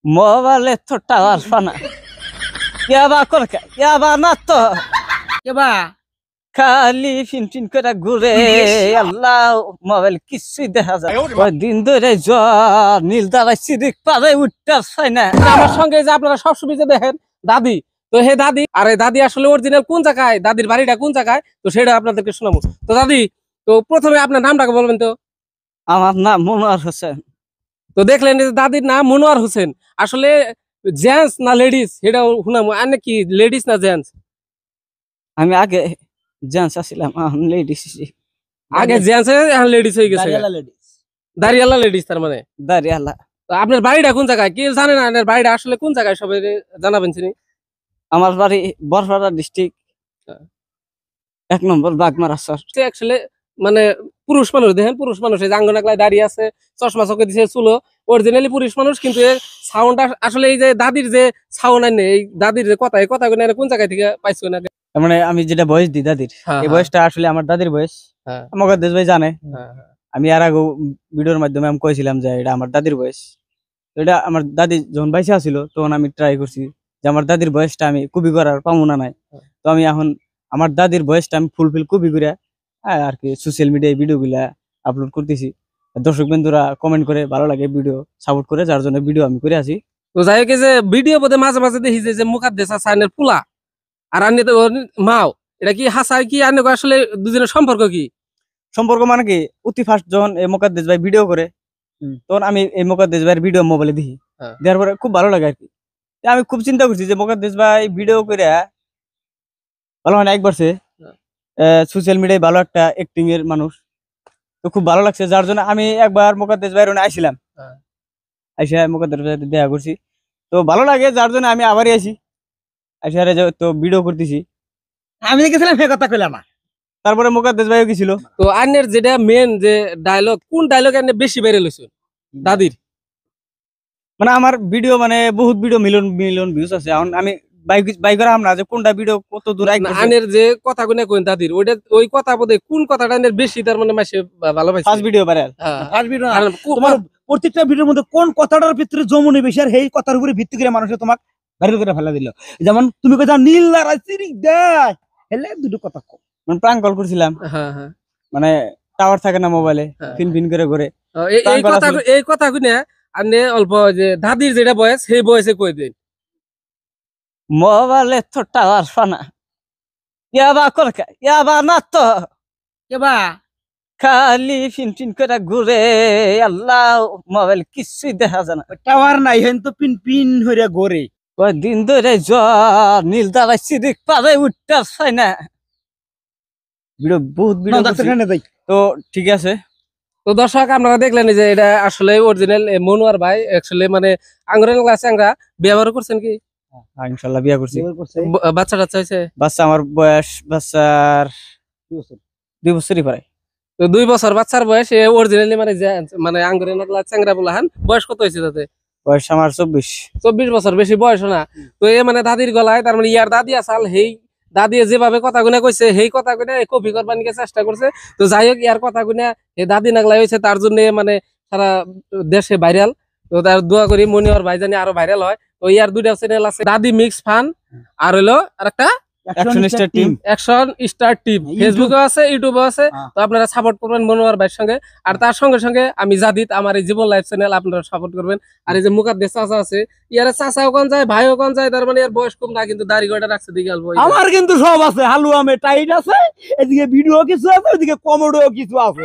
মোবাইলে তো টাওয়ার ফানা ইয়াবা করকা ইয়াবা না তো কেবা খালি ফিন করে ঘুরে আল্লাহ মোবাইল কিছুই দেখা যায় ওই দিন ধরে জ্বর নীল দাঁড়াই সিরিক পারে উঠতে চাই না। আমার সঙ্গে যে আপনারা সবসময় যে দেখেন দাদি, তো হে দাদি আর এই দাদি আসলে অরিজিনাল কোন জায়গায়, দাদির বাড়িটা কোন জায়গায়, তো সেটা আপনাদেরকে শোনাবো। তো দাদি, তো প্রথমে আপনার নামটাকে বলবেন তো। আমার নাম মনোয়ার হোসেন। তো দেখলেন যে দাদির নাম মনোয়ার হোসেন, আসলে জেন্টস না লেডিস সেটাও শুনাবো। আর নাকি লেডিস না জেন্টস? আমি আগে জেন্টস আসছিলাম লেডিস আগে জেন্টস এখন লেডিস হয়ে গেছে, দাঁড়িয়ালা লেডিস তার মানে। দাঁড়িয়ালা। তো আপনার বাড়িটা কোন জায়গায়, কি জানে না আপনার বাড়িটা আসলে কোন জায়গায়, সবাই জানাবেন চিনি। আমার বাড়ি বরপাড়া ডিস্ট্রিক্ট 1 নম্বর বাগমারা সর। আসলে মানে পুরুষ মানুষ, দেখেন পুরুষ মানুষ এই আঙ্গনাকলায় দাঁড়িয়ে আছে, চশমা চোখে দিছে, চুলো অরিজিনালি পুরুষ মানুষ, কিন্তু এর সাউন্ড আসলে এই যে দাদির যে সাউন্ড আনে, এই দাদির যে কথা, এই কথাগুলো কোন জায়গায় থেকে পাইছো না? মানে আমি যেটা বয়স দিই দাদির, এই বয়সটা আসলে আমার দাদির বয়স। আমাকে দেশ ভাই জানে, আমি আর আগে ভিডিওর মাধ্যমে আমি কইছিলাম যে এটা আমার দাদির বয়স। তো এটা আমার দাদি যখন বাইসে আছিল তখন আমি ট্রাই করছি যে আমার দাদির বয়সটা আমি কপি করার পামুনা নাই। তো আমি এখন আমার দাদির বয়সটা আমি ফুলফিল কপি করে আর কি সোশ্যাল মিডিয়ায় ভিডিও গুলা আপলোড করতেছি। দর্শক বন্ধুরা কমেন্ট করে ভালো লাগে, ভিডিও সাপোর্ট করে, যার জন্য ভিডিও আমি করে আছি। তো যাই হোক, যে ভিডিও বোধে মাঝে মাঝে দেখি যে মুখাদ্দেশ সাইনের পোলা আর আন্নে তো মাও, এটা কি হাসাই কি আন্নে আসলে দুজনের সম্পর্ক কি? সম্পর্ক মানে কি, অতি ফার্স্ট যখন এই মোকাদ্দেস ভাই ভিডিও করে তখন আমি এই মোকাদ্দেস ভাইয়ের ভিডিও মোবাইলে দেখি, দেওয়ার পরে খুব ভালো লাগে আর কি। আমি খুব চিন্তা করছি যে মোকাদ্দেস ভাই ভিডিও করে ভালো হয় না, একবার সে সোশ্যাল মিডিয়ায় ভালো একটা অ্যাক্টিং এর মানুষ, তো খুব ভালো লাগছে, যার জন্য আমি একবার মোকাদ্দেস ভাইয়ের ওখানে আইছিলাম, আইসা মোকাদ্দেস ভাইয়ের সাথে দেখা করছি, তো ভালো লাগে, যার জন্য আমি আবারই আসি, আইসা তো ভিডিও করতেছি। আমি দেখেছিলাম সে কথা কইলাম না। তারপরে মোকাদ্দেস ভাইও গেছিল। তো আন্নের যেটা মেন যে ডায়লগ, কোন ডায়লগ আন্নে বেশি ভাইরাল হইছে দাদির? মানে আমার ভিডিও মানে বহুত ভিডিও মিলিয়ন মিলিয়ন ভিউজ আছে, এখন আমি বাই করা না যে কোনটা ভিডিও কত দূর আনের যে কথা গুনে কইন দাদির, ওইটা ওই কথা বোধে কোন কথাটা আনের বেশি তার মানে মাসে ভালো পাইছে? First video viral. First video তোমার প্রত্যেকটা ভিডিওর মধ্যে কোন কথাটার ভিতরে জমনি বেশি, আর এই কথার উপরে ভিত্তি করে মানুষ তোমাক ভাইরাল করে ফেলা দিল। যেমন তুমি কইতা নীল লারা চিরিক দেয়, হেলে দুটো কথা কও, মানে প্রাঙ্ক কল করছিলাম, মানে টাওয়ার থাকে না মোবাইলে, ফিন করে ঘুরে। এই কথা গুনে আনে অল্প যে দাদির যেটা বয়স সেই বয়সে কই দেন। মোবাইলে তো টাওয়ার ফানা ইয়াবা করকা ইয়াবা না তো কেবা খালি ফিন করে ঘুরে আল্লাহ মোবাইল কিছুই দেখা যায় না। টাওয়ার নাই, হেন তো পিন পিন হইরা ঘরে ওই দিন ধরে জ্বর নীল দাঁড়াই সিরিক পারে উঠতে চাই না। ভিডিও বহুত ভিডিও তো ঠিক আছে। তো দর্শক আপনারা দেখলেন যে এটা আসলে অরিজিনাল মনোয়ার ভাই, অ্যাকচুয়ালি মানে আঙ্গুরের ক্লাসে আমরা ব্যবহার করছেন কি? ইনশাআল্লাহ বিয়া করছি। বাচ্চা টাচ্চা হয়েছে? বাচ্চা আমার বয়স বাচ্চার 2 বছরই প্রায়। তো 2 বছর বাচ্চার বয়স, অরিজিনালি মানে আঙ্গুরের ক্লাস চ্যাংরা বলাহান। বয়স কত হয়েছে তাতে? বয়স আমার 24 বছর, বেশি বয়স না। তো এ মানে দাদির গলায়, তার মানে ইয়ার দাদি আসাল, হেই দাদি যেভাবে কথা গুনে কইছে সেই কথা গুনে কপি করবার নিকে চেষ্টা করছে। তো যাই হোক, ইয়ার কথা গুনে এই দাদি নাগলাই হয়েছে, তার জন্য মানে সারা দেশে ভাইরাল। তো তার দোয়া করি মনিওর ভাই জানি আরো ভাইরাল হয়। তো ইয়ার 2টা চ্যানেল আছে, দাদি মিক্স ফান আর হলো আরেকটা অ্যাকশন স্টার টিম। ফেসবুকে আছে, ইউটিউবে আছে। তো আপনারা সাপোর্ট করবেন মনোয়ার ভাইয়ের সঙ্গে। আর তার সঙ্গে সঙ্গে আমি জাদিদ, আমার এই জীবন লাইফ চ্যানেল আপনারা সাপোর্ট করবেন। আর এই যে মুকাদ্দেস চাচা আছে, ইয়ার চাচাও কোন যায় ভাইও কোন যায়, তার মানে এর বয়স কম না, কিন্তু দাড়ি গয়টা রাখছে দিকে অল্প। আমার কিন্তু সব আছে, হালুয়া মে টাইট আছে, এদিকে ভিডিও কিছু আছে, ওইদিকে কমেডিও কিছু আছে।